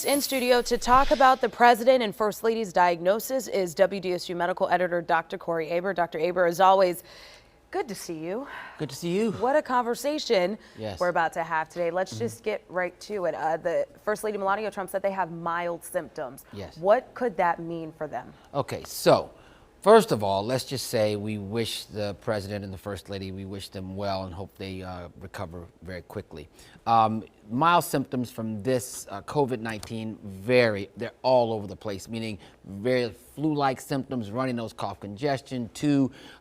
us in studio to talk about the president and first lady's diagnosis is WDSU medical editor Dr. Corey Aber. Dr. Aber, as always, good to see you. Good to see you. What a conversation Yes. we're about to have today. Let's just get right to it. The First Lady Melania Trump said they have mild symptoms. Yes. What could that mean for them? Okay, so first of all, let's just say we wish the president and the first lady, we wish them well and hope they recover very quickly. Mild symptoms from this COVID-19 vary. They're all over the place, meaning very flu-like symptoms, runny nose, cough, congestion,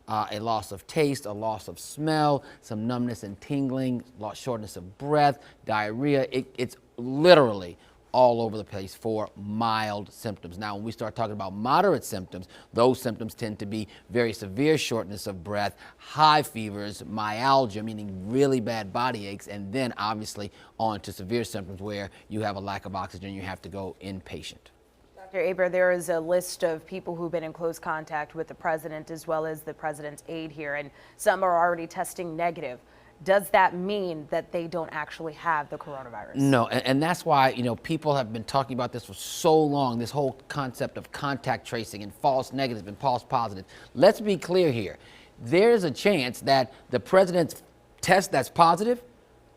a loss of taste, a loss of smell, some numbness and tingling, shortness of breath, diarrhea. It's literally all over the place for mild symptoms. Now, when we start talking about moderate symptoms, those symptoms tend to be very severe shortness of breath, high fevers, myalgia, meaning really bad body aches, and then obviously on to severe symptoms where you have a lack of oxygen, you have to go inpatient. Dr. Aber, there is a list of people who've been in close contact with the president as well as the president's aide here, and some are already testing negative. Does that mean that they don't actually have the coronavirus? No, and that's why, people have been talking about this for so long, this whole concept of contact tracing and false negatives and false positives. Let's be clear here. There's a chance that the president's test that's positive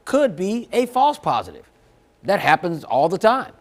could be a false positive. That happens all the time.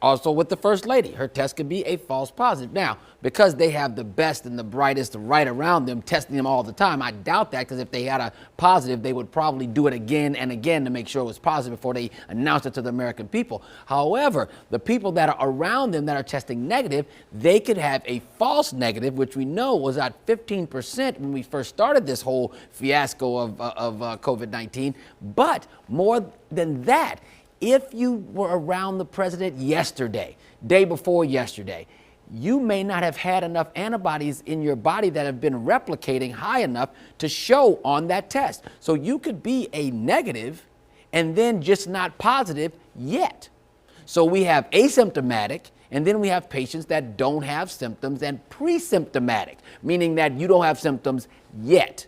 Also with the first lady, her test could be a false positive. Now, because they have the best and the brightest right around them testing them all the time, I doubt that, because if they had a positive, they would probably do it again and again to make sure it was positive before they announced it to the American people. However, the people that are around them that are testing negative, they could have a false negative, which we know was at 15% when we first started this whole fiasco of COVID-19. But more than that, if you were around the president yesterday, day before yesterday, you may not have had enough antibodies in your body that have been replicating high enough to show on that test. So you could be a negative and then just not positive yet. So we have asymptomatic, and then we have patients that don't have symptoms, and pre-symptomatic, meaning that you don't have symptoms yet.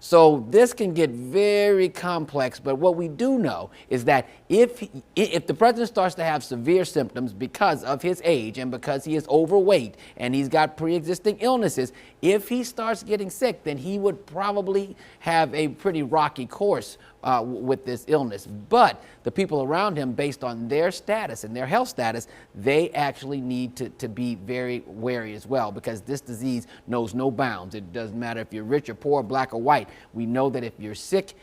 So this can get very complex, but what we do know is that if the president starts to have severe symptoms because of his age and because he is overweight and he's got pre-existing illnesses, if he starts getting sick, then he would probably have a pretty rocky course with this illness. But the people around him, based on their status and their health status, they actually need to be very wary as well, because this disease knows no bounds. It doesn't matter if you're rich or poor, black or white. We know that if you're sick,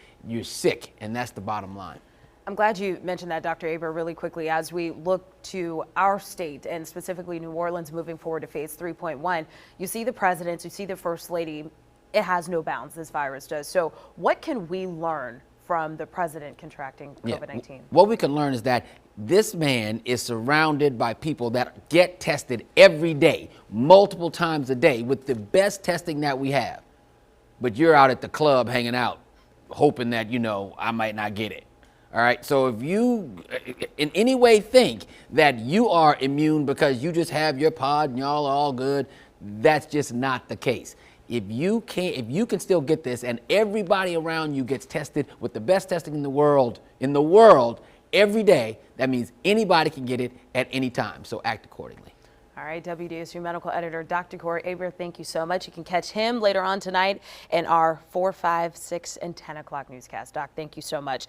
and that's the bottom line. I'm glad you mentioned that, Dr. Aber, really quickly. As we look to our state and specifically New Orleans moving forward to phase 3.1, you see the president, you see the first lady. It has no bounds, this virus does. So what can we learn from the president contracting COVID-19? Yeah. What we can learn is that this man is surrounded by people that get tested every day, multiple times a day, with the best testing that we have. But you're out at the club hanging out, hoping that, I might not get it. All right. So if you in any way think that you are immune because you just have your pod and y'all are all good, that's just not the case. If you can still get this, and everybody around you gets tested with the best testing in the world every day, that means anybody can get it at any time. So act accordingly. All right, WDSU medical editor Dr. Corey Aber, thank you so much. You can catch him later on tonight in our 4, 5, 6, and 10 o'clock newscast. Doc, thank you so much.